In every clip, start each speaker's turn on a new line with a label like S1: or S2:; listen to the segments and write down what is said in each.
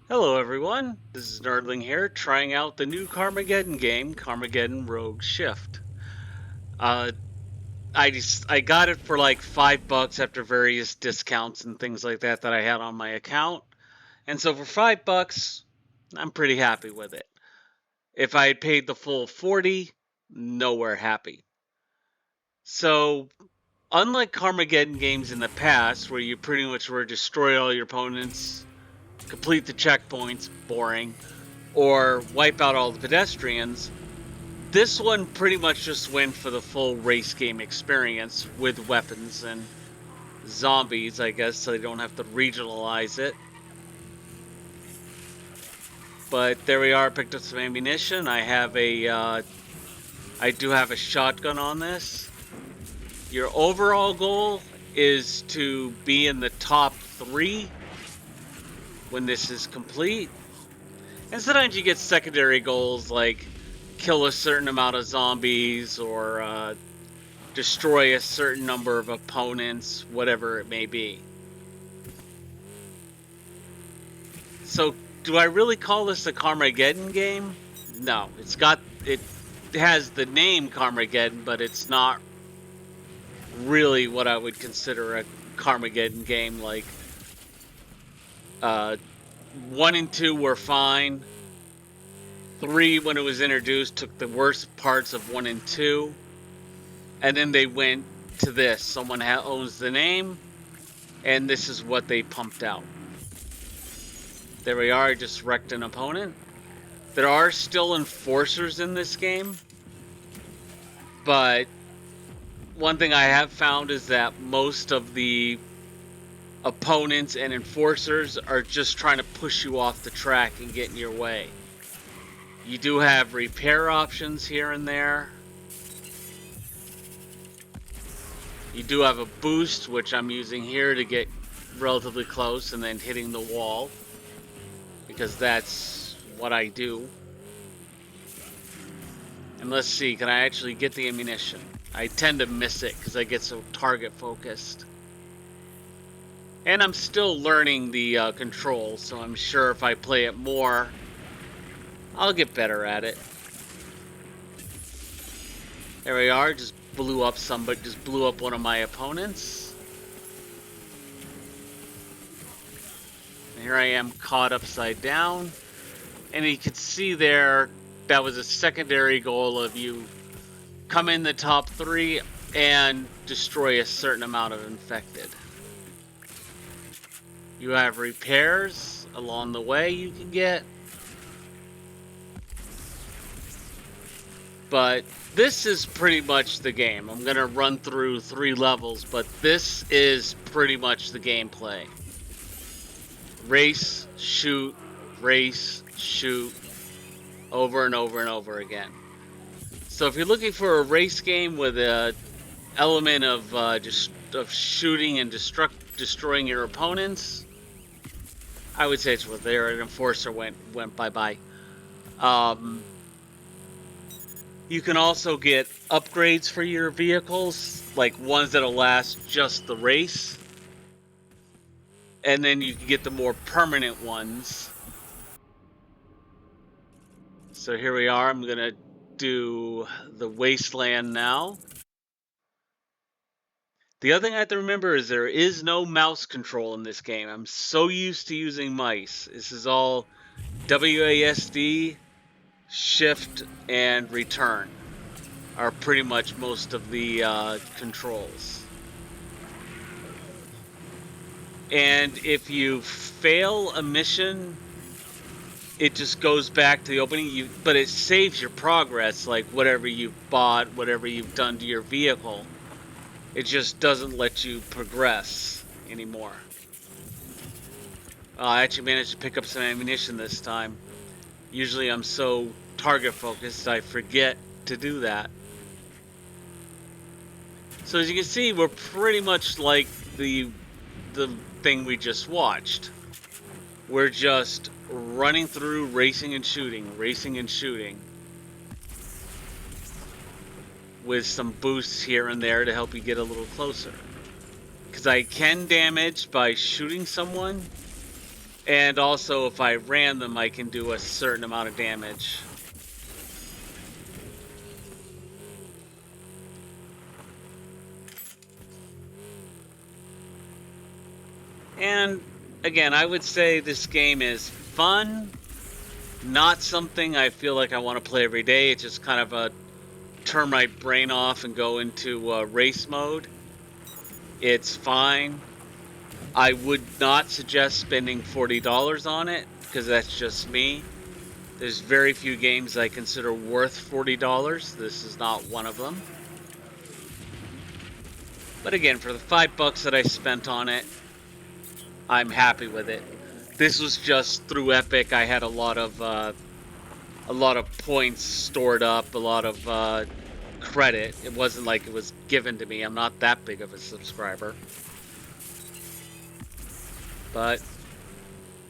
S1: Hello everyone, this is Nerdling here, trying out the new Carmageddon game, Carmageddon Rouge Shift. Uh, I got it for like $5 after various discounts and things like that I had on my account, and so for $5, I'm pretty happy with it. If I had paid the full 40, nowhere happy. So, unlike Carmageddon games in the past, where you pretty much were destroy all your opponents, complete the checkpoints, boring, or wipe out all the pedestrians, this one pretty much just went for the full race game experience with weapons and zombies, I guess, so they don't have to regionalize it. But there we are, picked up some ammunition. I do have a shotgun on this. Your overall goal is to be in the top 3 when this is complete. And sometimes you get secondary goals like kill a certain amount of zombies or destroy a certain number of opponents, whatever it may be. So, do I really call this a Carmageddon game? No, it has the name Carmageddon, but it's not really what I would consider a Carmageddon game. Like, 1 and 2 were fine. 3, when it was introduced, took the worst parts of 1 and 2. And then they went to this. Someone owns the name, and this is what they pumped out. There we are, I just wrecked an opponent. There are still enforcers in this game, but one thing I have found is that most of the opponents and enforcers are just trying to push you off the track and get in your way. You do have repair options here and there. You do have a boost, which I'm using here to get relatively close and then hitting the wall, because that's what I do. And let's see, can I actually get the ammunition? I tend to miss it because I get so target focused. And I'm still learning the controls, so I'm sure if I play it more, I'll get better at it. There we are, just blew up one of my opponents. And here I am caught upside down. And you can see there, that was a secondary goal of you come in the top 3 and destroy a certain amount of infected. You have repairs along the way you can get. But this is pretty much the game. I'm going to run through 3 levels, but this is pretty much the gameplay. Race, shoot, over and over and over again. So if you're looking for a race game with an element of shooting and destroying your opponents, I would say it's where there. An enforcer went bye-bye. You can also get upgrades for your vehicles, like ones that'll last just the race. And then you can get the more permanent ones. So here we are. I'm going to do the wasteland now. The other thing I have to remember is there is no mouse control in this game. I'm so used to using mice. This is all WASD, shift, and return are pretty much most of the controls. And if you fail a mission, it just goes back to the opening, but it saves your progress, like whatever you've bought, whatever you've done to your vehicle. It just doesn't let you progress anymore. I actually managed to pick up some ammunition this time. Usually I'm so target focused, I forget to do that. So as you can see, we're pretty much like the thing we just watched. We're just running through, racing and shooting, with some boosts here and there to help you get a little closer. Because I can damage by shooting someone, And also, if I ram them, I can do a certain amount of damage. And again, I would say this game is fun, not something I feel like I want to play every day. It's just kind of a turn my brain off and go into race mode. It's fine. I would not suggest spending $40 on it because that's just me. There's very few games I consider worth $40. This is not one of them. But again, for the $5 that I spent on it, I'm happy with it. This was just through Epic. I had a lot of points stored up, a lot of credit. It wasn't like it was given to me. I'm not that big of a subscriber.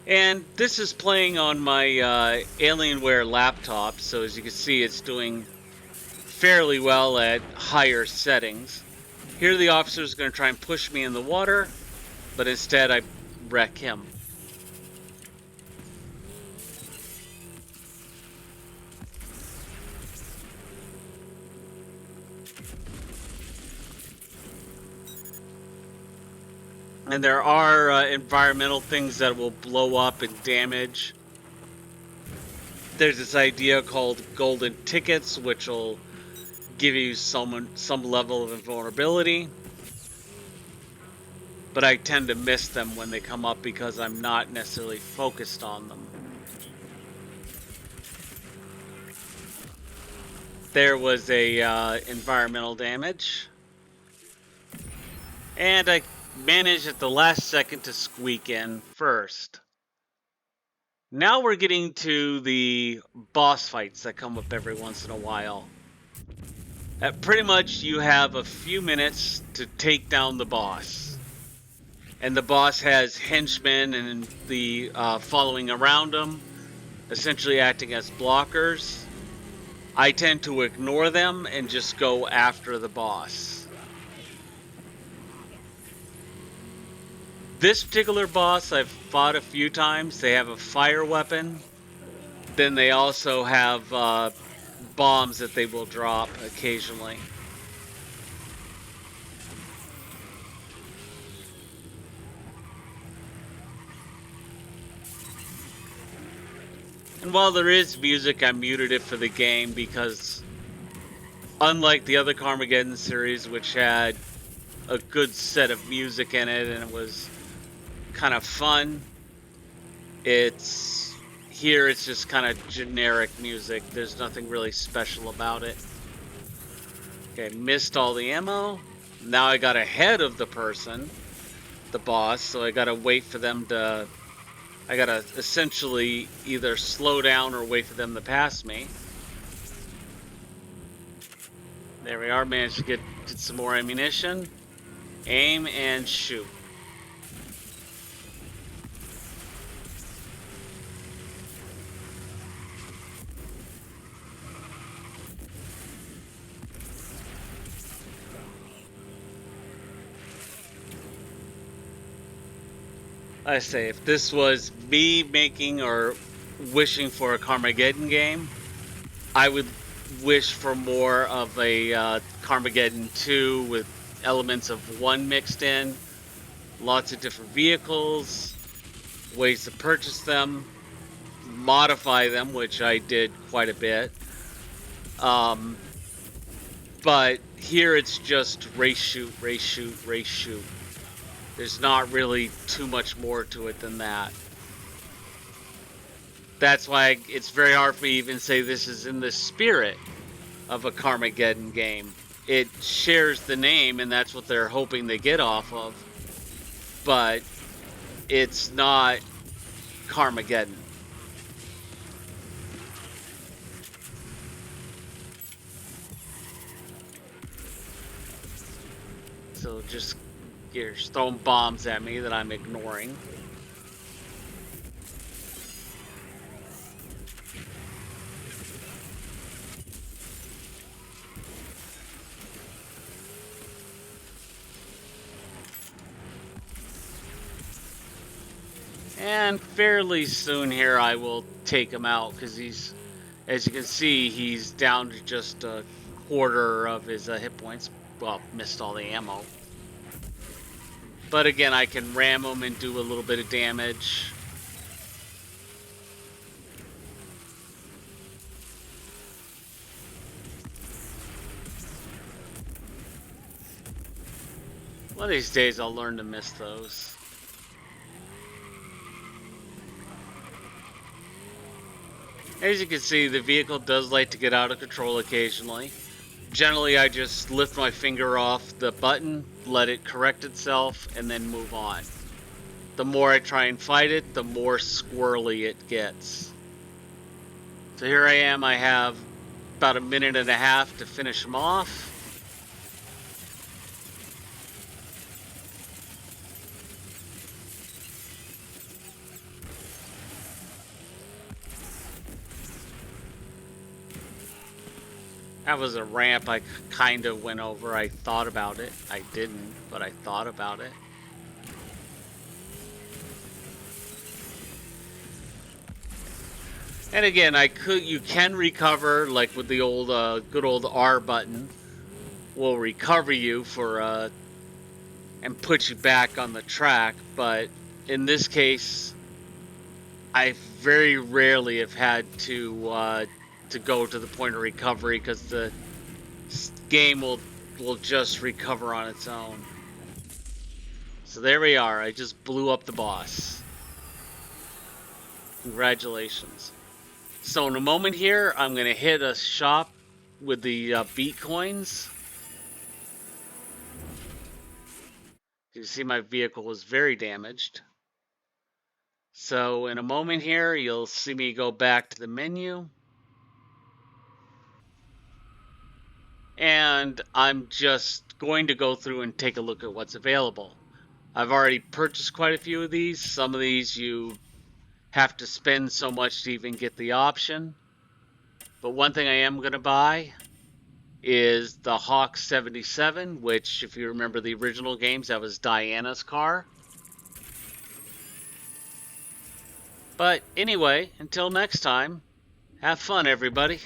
S1: And this is playing on my Alienware laptop, so as you can see, it's doing fairly well at higher settings. Here the officer's going to try and push me in the water, but instead I wreck him. And there are environmental things that will blow up and damage. There's this idea called golden tickets, which will give you some level of invulnerability. But I tend to miss them when they come up because I'm not necessarily focused on them. There was a environmental damage. And I managed at the last second to squeak in first. Now we're getting to the boss fights that come up every once in a while. Pretty much you have a few minutes to take down the boss. And the boss has henchmen and the following around him, essentially acting as blockers. I tend to ignore them and just go after the boss. This particular boss I've fought a few times. They have a fire weapon. Then they also have bombs that they will drop occasionally. And while there is music, I muted it for the game because unlike the other Carmageddon series, which had a good set of music in it and it was kind of fun, it's just kind of generic music. There's nothing really special about it. Okay, missed all the ammo. Now I got ahead of the person, the boss, so I gotta wait for them to... I gotta essentially either slow down or wait for them to pass me. There we are, managed to get some more ammunition. Aim and shoot. I say, if this was me making or wishing for a Carmageddon game, I would wish for more of a Carmageddon 2 with elements of 1 mixed in, lots of different vehicles, ways to purchase them, modify them, which I did quite a bit. But here it's just race shoot, race shoot, race shoot. There's not really too much more to it than that. That's why it's very hard for me to even say this is in the spirit of a Carmageddon game. It shares the name, and that's what they're hoping they get off of. But it's not Carmageddon. So just you're throwing bombs at me that I'm ignoring. And fairly soon here I will take him out because he's, as you can see, he's down to just a quarter of his hit points. Well, missed all the ammo. But again, I can ram him and do a little bit of damage. One of these days I'll learn to miss those. As you can see, the vehicle does like to get out of control occasionally. Generally, I just lift my finger off the button, let it correct itself, and then move on. The more I try and fight it, the more squirrely it gets. So here I am, I have about a minute and a half to finish him off. That was a ramp I kind of went over. I thought about it. I didn't, but I thought about it. And again, you can recover, like with the old, good old R button, will recover you for, and put you back on the track. But in this case, I very rarely have had to go to the point of recovery because the game will just recover on its own. So there we are. I just blew up the boss. Congratulations. So in a moment here, I'm going to hit a shop with the beat coins. You see my vehicle was very damaged. So in a moment here, you'll see me go back to the menu. And I'm just going to go through and take a look at what's available. I've already purchased quite a few of these. Some of these you have to spend so much to even get the option. But one thing I am going to buy is the Hawk 77, which, if you remember the original games, that was Diana's car. But anyway, until next time, have fun, everybody.